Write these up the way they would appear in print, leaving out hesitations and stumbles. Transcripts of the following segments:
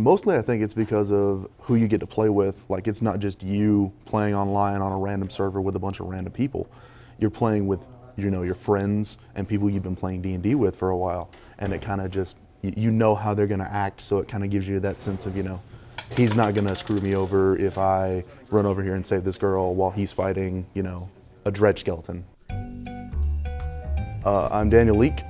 Mostly I think it's because of who you get to play with. Like, it's not just you playing online on a random server with a bunch of random people. You're playing with, your friends and people you've been playing D&D with for a while. And it kind of just, you know how they're gonna act, so it kind of gives you that sense of, he's not gonna screw me over if I run over here and save this girl while he's fighting, a dredge skeleton. I'm Daniel Leake.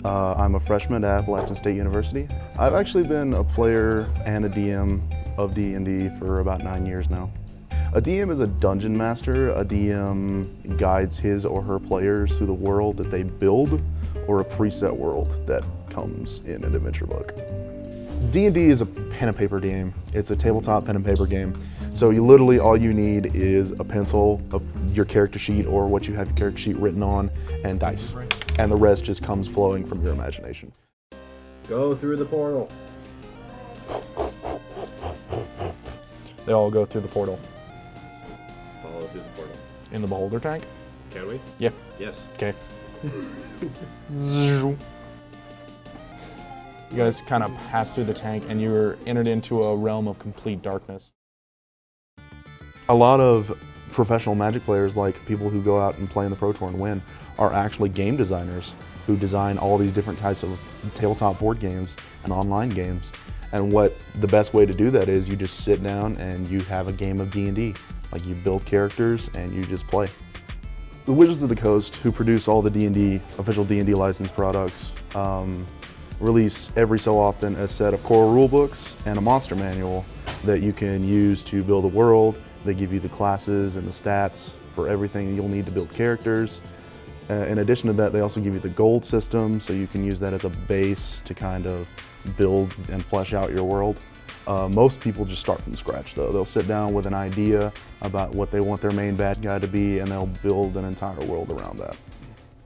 I'm a freshman at Appalachian State University. I've actually been a player and a DM of D&D for about 9 years now. A DM is a dungeon master. A DM guides his or her players through the world that they build or a preset world that comes in an adventure book. D&D is a pen and paper game. It's a tabletop pen and paper game. So all you need is a pencil, your character sheet, or what you have your character sheet written on, and dice. And the rest just comes flowing from your imagination. Go through the portal. They all go through the portal. Follow through the portal. In the beholder tank? Can we? Yeah. Yes. Okay. You guys kind of pass through the tank and you're entered into a realm of complete darkness. A lot of professional Magic players, like people who go out and play in the Pro Tour and win, are actually game designers who design all these different types of tabletop board games and online games. And the best way to do that is you just sit down and you have a game of D&D. Like, you build characters and you just play. The Wizards of the Coast, who produce all the official D&D licensed products, release every so often a set of core rule books and a monster manual that you can use to build a world. They give you the classes and the stats for everything you'll need to build characters. In addition to that, they also give you the gold system, so you can use that as a base to kind of build and flesh out your world. Most people just start from scratch, though. They'll sit down with an idea about what they want their main bad guy to be, and they'll build an entire world around that.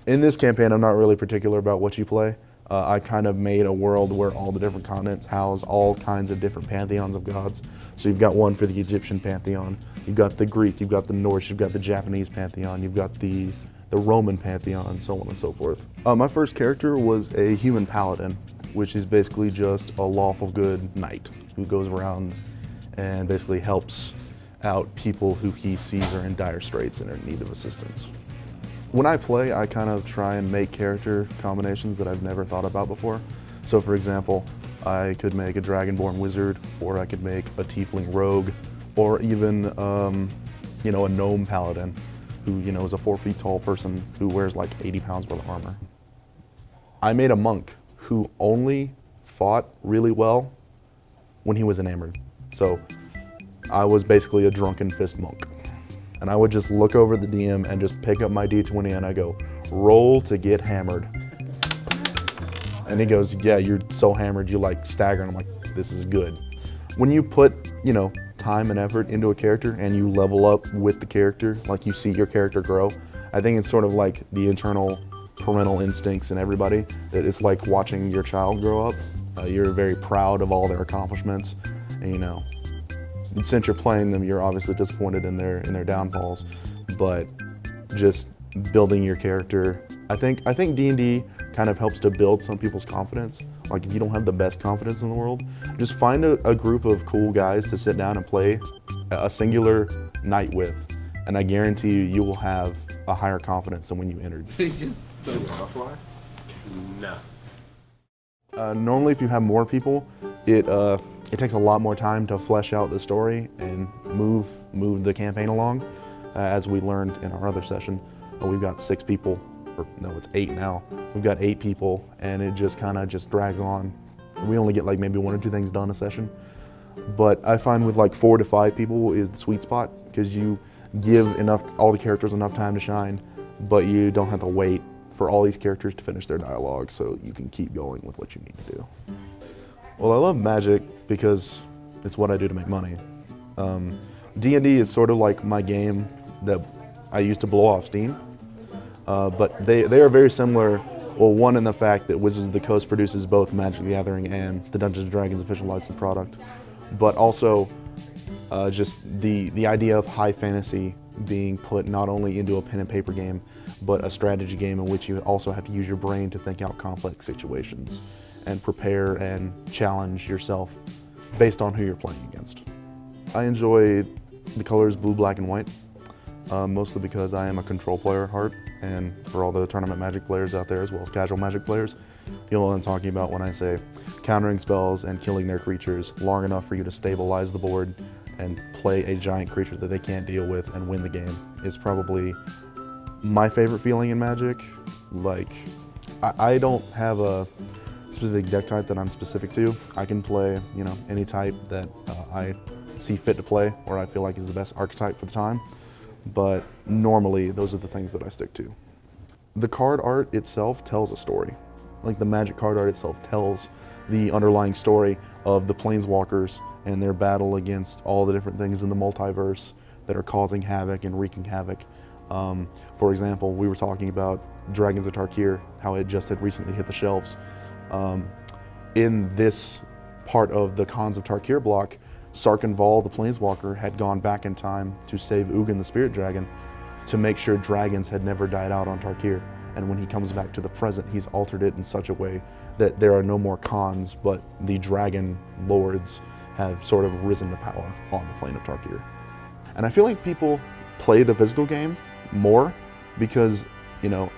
In this campaign, I'm not really particular about what you play. I kind of made a world where all the different continents house all kinds of different pantheons of gods. So you've got one for the Egyptian pantheon, you've got the Greek, you've got the Norse, you've got the Japanese pantheon, you've got the Roman pantheon, and so on and so forth. My first character was a human paladin, which is basically just a lawful good knight who goes around and basically helps out people who he sees are in dire straits and are in need of assistance. When I play, I kind of try and make character combinations that I've never thought about before. So for example, I could make a dragonborn wizard, or I could make a tiefling rogue, or even a gnome paladin who is a 4 feet tall person who wears like 80 pounds worth of armor. I made a monk who only fought really well when he was enamored. So I was basically a drunken fist monk. And I would just look over the DM and just pick up my D20 and I go, roll to get hammered. And he goes, yeah, you're so hammered, you like stagger. And I'm like, this is good. When you put, time and effort into a character and you level up with the character, like you see your character grow, I think it's sort of like the internal parental instincts in everybody, that it's like watching your child grow up. You're very proud of all their accomplishments, and since you're playing them, you're obviously disappointed in their downfalls, but just building your character, I think D&D kind of helps to build some people's confidence. Like, if you don't have the best confidence in the world, just find a group of cool guys to sit down and play a singular night with, and I guarantee you will have a higher confidence than when you entered. Just the fly? No. Normally, if you have more people, it takes a lot more time to flesh out the story and move the campaign along. As we learned in our other session, we've got 6 people, or no, it's 8 now. We've got 8 people, and it just kind of just drags on. We only get like maybe 1 or 2 things done a session. But I find with like 4 to 5 people is the sweet spot, because you give all the characters enough time to shine, but you don't have to wait for all these characters to finish their dialogue, so you can keep going with what you need to do. Well, I love Magic because it's what I do to make money. D&D is sort of like my game that I used to blow off steam, but they are very similar. Well, one in the fact that Wizards of the Coast produces both Magic the Gathering and the Dungeons & Dragons official licensed product, but also just the idea of high fantasy being put not only into a pen and paper game, but a strategy game in which you also have to use your brain to think out complex situations and prepare and challenge yourself based on who you're playing against. I enjoy the colors blue, black, and white, mostly because I am a control player at heart, and for all the tournament Magic players out there, as well as casual Magic players, you'll know what I'm talking about when I say countering spells and killing their creatures long enough for you to stabilize the board and play a giant creature that they can't deal with and win the game is probably my favorite feeling in Magic. Like, I don't have a specific deck type that I'm specific to. I can play, any type that I see fit to play or I feel like is the best archetype for the time. But normally, those are the things that I stick to. The card art itself tells a story. Like, the Magic card art itself tells the underlying story of the Planeswalkers and their battle against all the different things in the multiverse that are causing havoc and wreaking havoc. For example, we were talking about Dragons of Tarkir, how it just had recently hit the shelves. In this part of the Khans of Tarkir block, Sarkhan Vol, the Planeswalker, had gone back in time to save Ugin, the Spirit Dragon, to make sure dragons had never died out on Tarkir. And when he comes back to the present, he's altered it in such a way that there are no more Khans, but the dragon lords have sort of risen to power on the plane of Tarkir. And I feel like people play the physical game more because,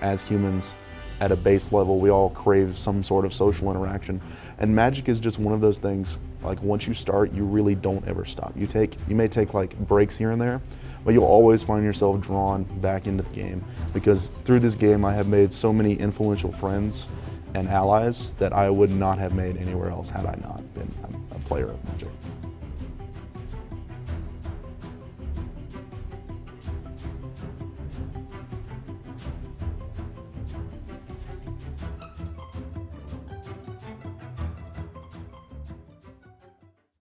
as humans, at a base level, we all crave some sort of social interaction. And Magic is just one of those things, like, once you start, you really don't ever stop. You may take like breaks here and there, but you'll always find yourself drawn back into the game, because through this game I have made so many influential friends and allies that I would not have made anywhere else had I not been a player of Magic.